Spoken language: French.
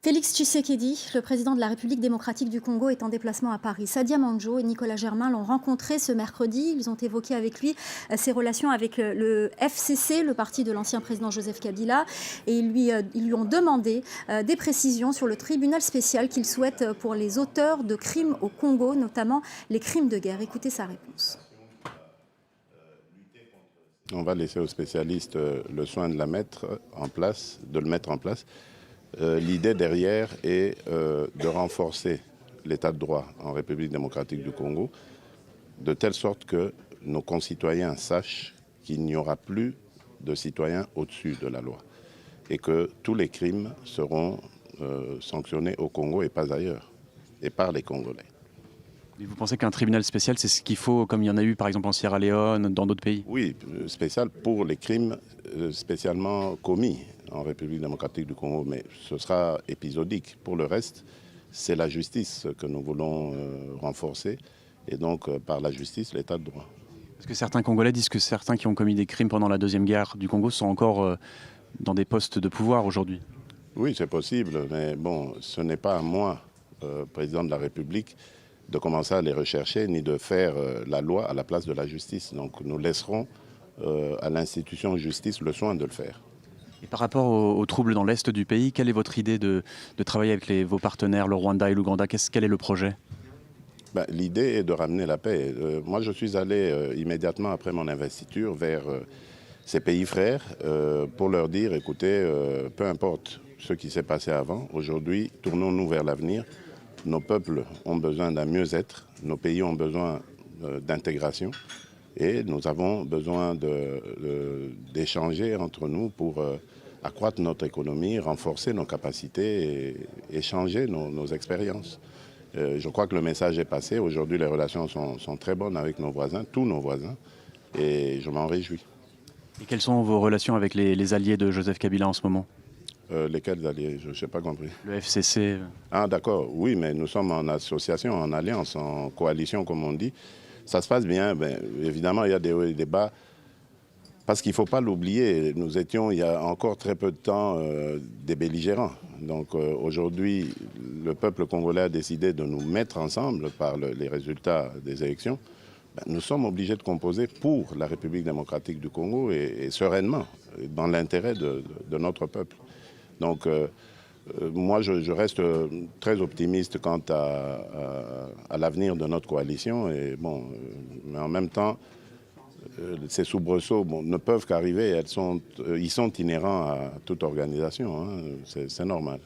Félix Tshisekedi, le président de la République démocratique du Congo, est en déplacement à Paris. Sadia Mandjo et Nicolas Germain l'ont rencontré ce mercredi. Ils ont évoqué avec lui ses relations avec le FCC, le parti de l'ancien président Joseph Kabila. Et ils lui ont demandé des précisions sur le tribunal spécial qu'il souhaite pour les auteurs de crimes au Congo, notamment les crimes de guerre. Écoutez sa réponse. On va laisser aux spécialistes le soin de le mettre en place. L'idée derrière est de renforcer l'état de droit en République démocratique du Congo, de telle sorte que nos concitoyens sachent qu'il n'y aura plus de citoyens au-dessus de la loi et que tous les crimes seront sanctionnés au Congo et pas ailleurs, et par les Congolais. Et vous pensez qu'un tribunal spécial, c'est ce qu'il faut, comme il y en a eu par exemple en Sierra Leone, dans d'autres pays? Oui, spécial pour les crimes spécialement commis en République démocratique du Congo, mais ce sera épisodique. Pour le reste, c'est la justice que nous voulons renforcer, et donc par la justice, l'état de droit. Parce que certains Congolais disent que certains qui ont commis des crimes pendant la Deuxième Guerre du Congo sont encore dans des postes de pouvoir aujourd'hui. Oui, c'est possible, mais bon, ce n'est pas à moi, président de la République, de commencer à les rechercher, ni de faire la loi à la place de la justice. Donc nous laisserons à l'institution justice le soin de le faire. Et par rapport aux troubles dans l'Est du pays, quelle est votre idée de travailler avec vos partenaires, le Rwanda et l'Ouganda? Quel est le projet? L'idée est de ramener la paix. Moi, je suis allé immédiatement après mon investiture vers ces pays frères pour leur dire, écoutez, peu importe ce qui s'est passé avant, aujourd'hui, tournons-nous vers l'avenir. Nos peuples ont besoin d'un mieux-être, nos pays ont besoin d'intégration et nous avons besoin d'échanger entre nous pour accroître notre économie, renforcer nos capacités et échanger nos expériences. Je crois que le message est passé. Aujourd'hui, les relations sont très bonnes avec nos voisins, tous nos voisins, et je m'en réjouis. Et quelles sont vos relations avec les alliés de Joseph Kabila en ce moment? Lesquels alliés? Je n'ai pas compris. Le FCC. Ah d'accord, oui, mais nous sommes en association, en alliance, en coalition, comme on dit. Ça se passe bien, évidemment, il y a des hauts et des bas. Parce qu'il ne faut pas l'oublier, nous étions il y a encore très peu de temps des belligérants. Donc aujourd'hui, le peuple congolais a décidé de nous mettre ensemble par les résultats des élections. Nous sommes obligés de composer pour la République démocratique du Congo et sereinement, dans l'intérêt de notre peuple. Donc moi, je reste très optimiste quant à l'avenir de notre coalition. Et bon, mais en même temps, ces soubresauts ne peuvent qu'arriver, ils sont inhérents à toute organisation, hein, c'est normal.